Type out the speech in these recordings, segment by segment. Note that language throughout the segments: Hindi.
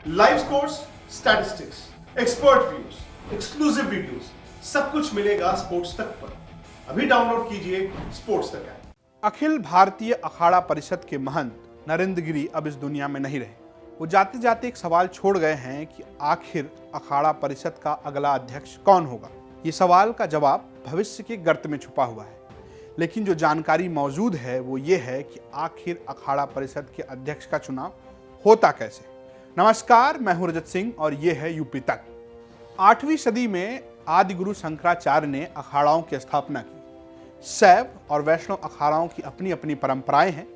Live scores, statistics, expert views, exclusive videos, सब कुछ मिलेगा स्पोर्ट्स तक पर। अभी डाउनलोड कीजिए स्पोर्ट्स तक ऐप। अखिल भारतीय अखाड़ा परिषद के महंत नरेंद्र गिरी अब इस दुनिया में नहीं रहे। वो जाते जाते एक सवाल छोड़ गए हैं कि आखिर अखाड़ा परिषद का अगला अध्यक्ष कौन होगा। ये सवाल का जवाब भविष्य के गर्त में छुपा हुआ है, लेकिन जो जानकारी मौजूद है वो ये है कि आखिर अखाड़ा परिषद के अध्यक्ष का चुनाव होता कैसे। नमस्कार, मैं हूं रजत सिंह और ये है यूपी तक। 8वीं सदी में आदि गुरु शंकराचार्य ने अखाड़ाओं की स्थापना की। शैव और वैष्णव अखाड़ाओं की अपनी अपनी परंपराएं हैं।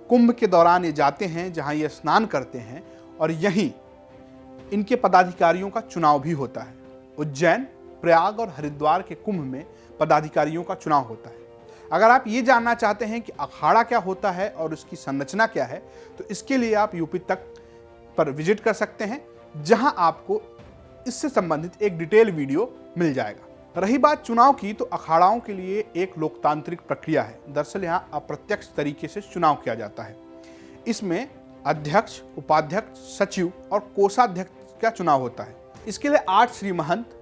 कुंभ के दौरान ये जाते हैं जहां ये स्नान करते हैं और यहीं इनके पदाधिकारियों का चुनाव भी होता है। उज्जैन, प्रयाग और हरिद्वार के कुंभ में पदाधिकारियों का चुनाव होता है। अगर आप ये जानना चाहते हैं कि अखाड़ा क्या होता है और उसकी संरचना क्या है, तो इसके लिए आप यूपी तक पर विजिट कर सकते हैं, जहां आपको इससे संबंधित एक डिटेल वीडियो मिल जाएगा। रही बात चुनाव की, तो अखाड़ाओं के लिए एक लोकतांत्रिक प्रक्रिया है। दरअसल यहाँ अप्रत्यक्ष तरीके से चुनाव किया जाता है। इसमें अध्यक्ष, उपाध्यक्ष, सचिव और कोषाध्यक्ष का चुनाव होता है। इसके लिए 8 श्री महंत,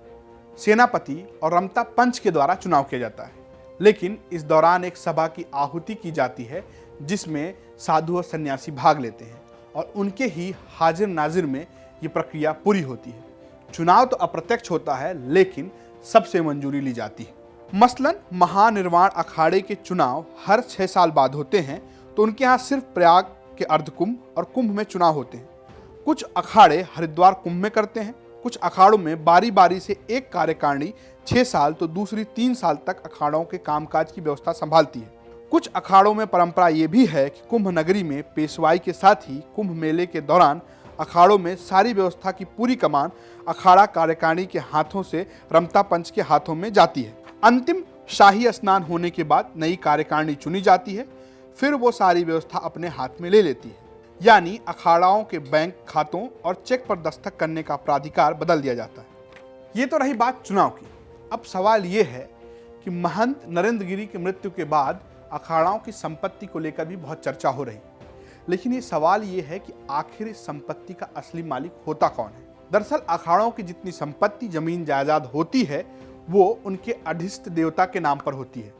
सेनापति और रमता पंच के द्वारा चुनाव किया जाता है। लेकिन इस दौरान एक सभा की आहुति की जाती है, जिसमें साधु और सन्यासी भाग लेते हैं और उनके ही हाजिर नाजिर में ये प्रक्रिया पूरी होती है। चुनाव तो अप्रत्यक्ष होता है, लेकिन सबसे मंजूरी ली जाती है। मसलन महानिर्वाण अखाड़े के चुनाव हर 6 साल बाद होते हैं, तो उनके यहाँ सिर्फ प्रयाग के अर्धकुंभ और कुंभ में चुनाव होते हैं। कुछ अखाड़े हरिद्वार कुंभ में करते हैं। कुछ अखाड़ों में बारी बारी से एक कार्यकारिणी 6 साल तो दूसरी 3 साल तक अखाड़ों के कामकाज की व्यवस्था संभालती है। कुछ अखाड़ों में परंपरा ये भी है कि कुंभ नगरी में पेशवाई के साथ ही कुंभ मेले के दौरान अखाड़ों में सारी व्यवस्था की पूरी कमान अखाड़ा कार्यकारिणी के हाथों से रमता पंच के हाथों में जाती है। अंतिम शाही स्नान होने के बाद नई कार्यकारिणी चुनी जाती है, फिर वो सारी व्यवस्था अपने हाथ में ले लेती है। यानी अखाड़ाओं के बैंक खातों और चेक पर दस्तखत करने का प्राधिकार बदल दिया जाता है। ये तो रही बात चुनाव की। अब सवाल ये है कि महंत नरेंद्र गिरी की मृत्यु के बाद अखाड़ाओं की संपत्ति को लेकर भी बहुत चर्चा हो रही, लेकिन ये सवाल ये है कि आखिर इस संपत्ति का असली मालिक होता कौन है। दरअसल अखाड़ों की जितनी संपत्ति, जमीन जायदाद होती है, वो उनके अधिष्ठ देवता के नाम पर होती है।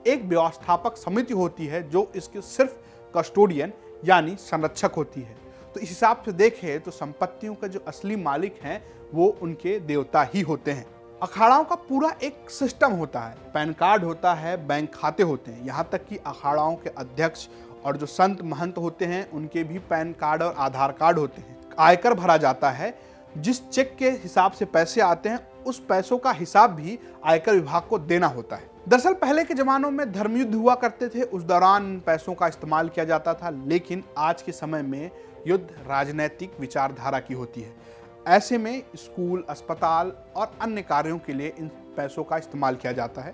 एक व्यवस्थापक समिति होती है जो इसके सिर्फ कस्टोडियन यानी संरक्षक होती है। तो इस हिसाब से देखें तो संपत्तियों के जो असली मालिक हैं वो उनके देवता ही होते हैं। अखाड़ाओं का पूरा एक सिस्टम होता है। पैन कार्ड होता है, बैंक खाते होते हैं, यहाँ तक कि अखाड़ाओं के अध्यक्ष और जो संत महंत होते हैं उनके भी पैन कार्ड और आधार कार्ड होते हैं। आयकर भरा जाता है। जिस चेक के हिसाब से पैसे आते हैं उस पैसों का हिसाब भी आयकर विभाग को देना होता है। दरअसल पहले के जमानों में धर्मयुद्ध हुआ करते थे, उस दौरान पैसों का इस्तेमाल किया जाता था, लेकिन आज के समय में युद्ध राजनैतिक विचारधारा की होती है। ऐसे में स्कूल, अस्पताल और अन्य कार्यों के लिए इन पैसों का इस्तेमाल किया जाता है।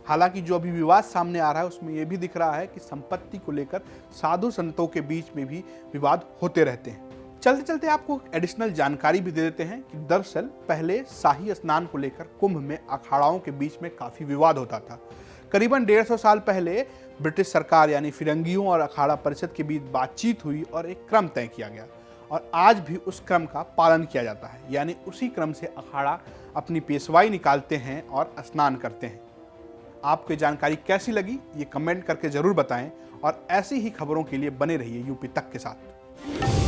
हालांकि जो अभी विवाद सामने आ रहा है उसमें यह भी दिख रहा है कि संपत्ति को लेकर साधु संतों के बीच में भी विवाद होते रहते हैं। चलते चलते आपको एडिशनल जानकारी भी दे देते हैं कि दरअसल पहले शाही स्नान को लेकर कुंभ में अखाड़ाओं के बीच में काफ़ी विवाद होता था। करीबन 150 साल पहले ब्रिटिश सरकार यानी फिरंगियों और अखाड़ा परिषद के बीच बातचीत हुई और एक क्रम तय किया गया, और आज भी उस क्रम का पालन किया जाता है। यानी उसी क्रम से अखाड़ा अपनी पेशवाई निकालते हैं और स्नान करते हैं। आपको जानकारी कैसी लगी ये कमेंट करके ज़रूर बताएं, और ऐसी ही खबरों के लिए बने रहिए यूपी तक के साथ।